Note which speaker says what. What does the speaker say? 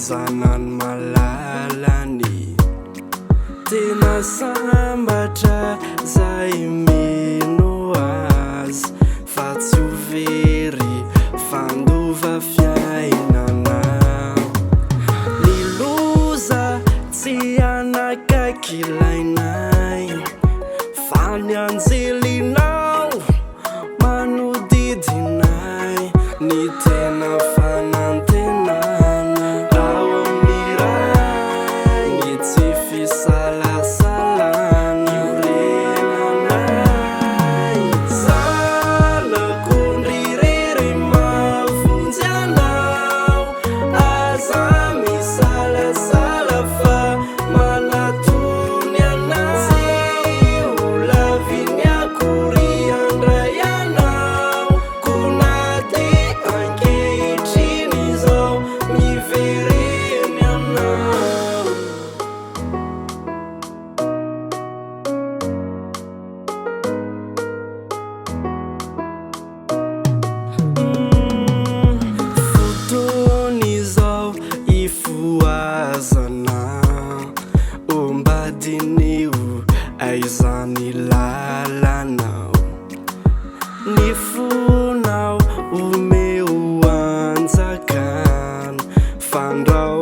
Speaker 1: zanan malalany tena sambatra zay mino azy fa tsy ho very fandova fiainana ny loza tsy anakakilainay fa ny anjelinao manodidinay ny tena fanantenana ao amin'iray ny tsy fisalasalany iorenanay zanak'ondry irery mahavonjy anao aza misalasala fa manatony anay ho laviny akory andray anao konady ankehitriny zao mivereny anao fotony zao ifoazana ombadinio aizany lalanao ny fonao omeo anjakany fandrao